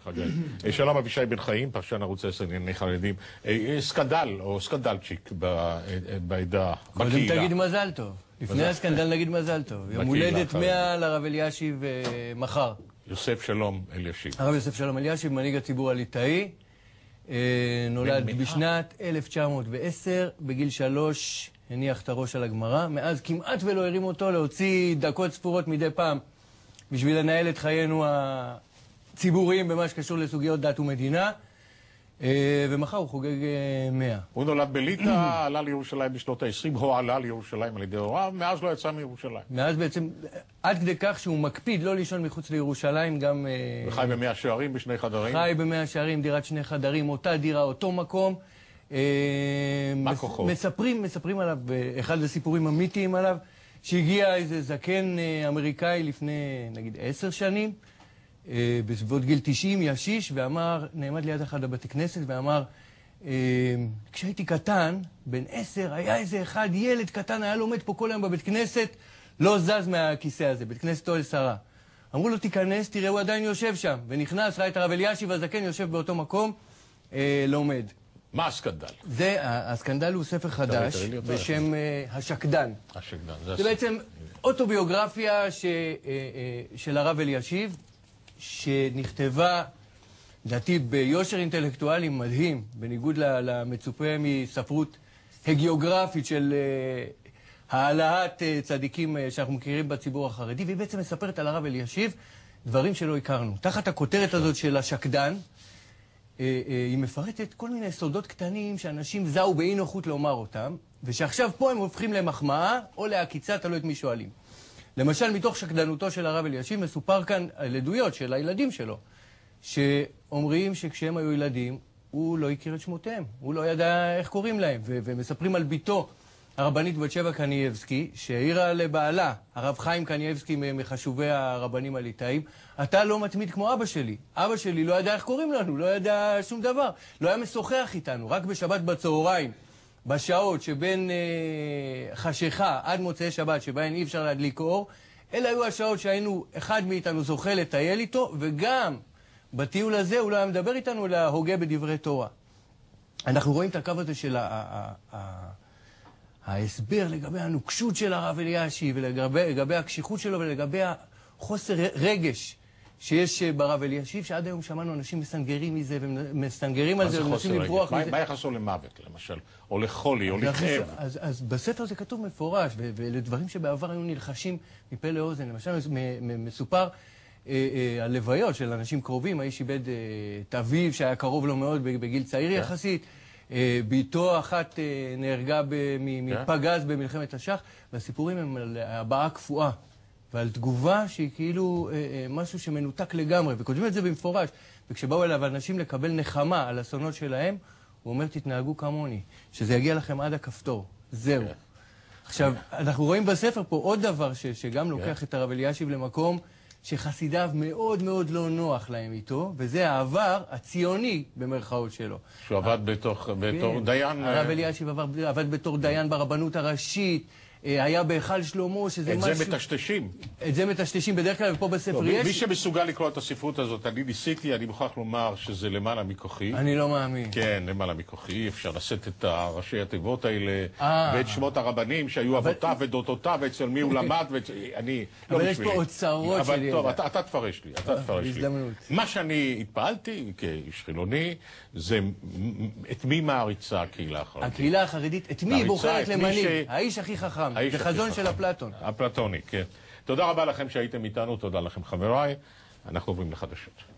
חגי. שלום אבישי בן חיים, פרשן ערוץ 10 לענייני חרדים. סקנדל או סקנדלצ'יק בעדה, קודם תגיד מזל טוב. לפני הסקנדל נגיד מזל טוב. יום הולדת 100 לרב אלישיב מחר. יוסף שלום אלישיב. הרב יוסף שלום אלישיב, מנהיג הציבור הליטאי. נולד בשנת 1910, בגיל 3 הניח את הראש על הגמרא. מאז כמעט ולא הרים אותו להוציא דקות ספורות מדי פעם בשביל לנהל את חיינו הציבוריים במה שקשור לסוגיות דת ומדינה. ומחר הוא חוגג 100. הוא נולד בליטא, עלה לירושלים בשנות ה-20, הוא עלה לירושלים על ידי הוריו, מאז לא יצא מירושלים. מאז בעצם, עד כדי כך שהוא מקפיד לא לישון מחוץ לירושלים, גם... וחי ב100 שערים בשני חדרים? חי ב100 שערים, דירת שני חדרים, אותה דירה, אותו מקום. מה כוחו? מספרים עליו, אחד הסיפורים המיתיים עליו, שהגיע איזה זקן אמריקאי לפני, נגיד, 10 שנים, בסביבות גיל 90, ישיש, ואמר, נעמד ליד אחד הבתי כנסת, ואמר, כשהייתי קטן, בן 10, היה איזה אחד, ילד קטן, היה לומד פה כל היום בבית כנסת, לא זז מהכיסא הזה, בית כנסת אוהל שרה. אמרו לו, תיכנס, תראה, הוא עדיין יושב שם. ונכנס, ראה את הרב אלישיב הזקן, יושב באותו מקום, לומד. מה הסקנדל? הסקנדל הוא ספר חדש, בשם השקדן. השקדן, זה בעצם אוטוביוגרפיה של הרב אלישיב, שנכתבה, לדעתי, ביושר אינטלקטואלי מדהים, בניגוד למצופה מספרות הגיאוגרפית של העלאת צדיקים שאנחנו מכירים בציבור החרדי, והיא בעצם מספרת על הרב אלישיב דברים שלא הכרנו. תחת הכותרת הזאת של השקדן, היא מפרטת כל מיני סודות קטנים שאנשים זהו באי נוחות לומר אותם, ושעכשיו פה הם הופכים למחמאה או להקיצה, תלוי את מי שואלים. למשל, מתוך שקדנותו של הרב אלישיב מסופר כאן על עדויות של הילדים שלו, שאומרים שכשהם היו ילדים, הוא לא הכיר את שמותיהם, הוא לא ידע איך קוראים להם, ומספרים על ביתו, הרבנית בת שבע קנייבסקי, שהעירה לבעלה, הרב חיים קנייבסקי מחשובי הרבנים הליטאים, אתה לא מתמיד כמו אבא שלי. אבא שלי לא ידע איך קוראים לנו, לא ידע שום דבר, לא היה משוחח איתנו, רק בשבת בצהריים. בשעות שבין חשיכה עד מוצאי שבת, שבהן אי אפשר להדליק אור, אלה היו השעות שהיינו, אחד מאיתנו זוכה לטייל איתו, וגם בטיול הזה הוא לא היה מדבר איתנו, אלא הוגה בדברי תורה. אנחנו רואים את הקו הזה של ההסבר לגבי הנוקשות של הרב אלישיב, ולגבי הקשיחות שלו, ולגבי החוסר רגש שיש ברב אלישיב, שעד היום שמענו אנשים מסנגרים מזה, ומסנגרים על זה, ומנסים לברוח מזה. מה יחסו למוות, למשל? או לחולי, או לכאב? אז בספר זה כתוב מפורש, ולדברים שבעבר היו נלחשים מפה לאוזן. למשל, מסופר על לוויות של אנשים קרובים, האיש איבד את אביו, שהיה קרוב לו מאוד בגיל צעיר יחסית, ביתו אחת נהרגה מפגז במלחמת השח, והסיפורים הם על הבעה קפואה. ועל תגובה שהיא כאילו משהו שמנותק לגמרי, וכותבים את זה במפורש. וכשבאו אליו אנשים לקבל נחמה על אסונות שלהם, הוא אומר, תתנהגו כמוני, שזה יגיע לכם עד הכפתור. זהו. עכשיו, אנחנו רואים בספר פה עוד דבר שגם לוקח את הרב אלישיב למקום שחסידיו מאוד מאוד לא נוח להם איתו, וזה העבר הציוני במרכאות שלו. שהוא עבד בתור דיין... הרב אלישיב עבד בתור דיין ברבנות הראשית, היה בהיכל שלמה, שזה משהו... את זה מטשטשים. את זה מטשטשים בדרך כלל, ופה בספר יש... מי שמסוגל לקרוא את הספרות הזאת, אני ניסיתי, אני מוכרח לומר שזה למעלה מכוחי. אני לא מאמין. כן, למעלה מכוחי. אפשר לשאת את ראשי התיבות האלה, ואת שמות הרבנים שהיו אבותיו ודודותיו, ואצל מי הוא למד, ואני... אבל יש פה אוצרות של ידע. טוב, אתה תפרש לי, אתה תפרש לי. מה שאני התפעלתי כאיש חילוני, זה את מי מעריצה הקהילה החרדית. הקהילה החרדית, את מי היא בוחרת למנהיג? האיש הכי חכם. זה חזון של אפלטון. אפלטוני, כן. תודה רבה לכם שהייתם איתנו, תודה לכם חבריי. אנחנו עוברים לחדשות.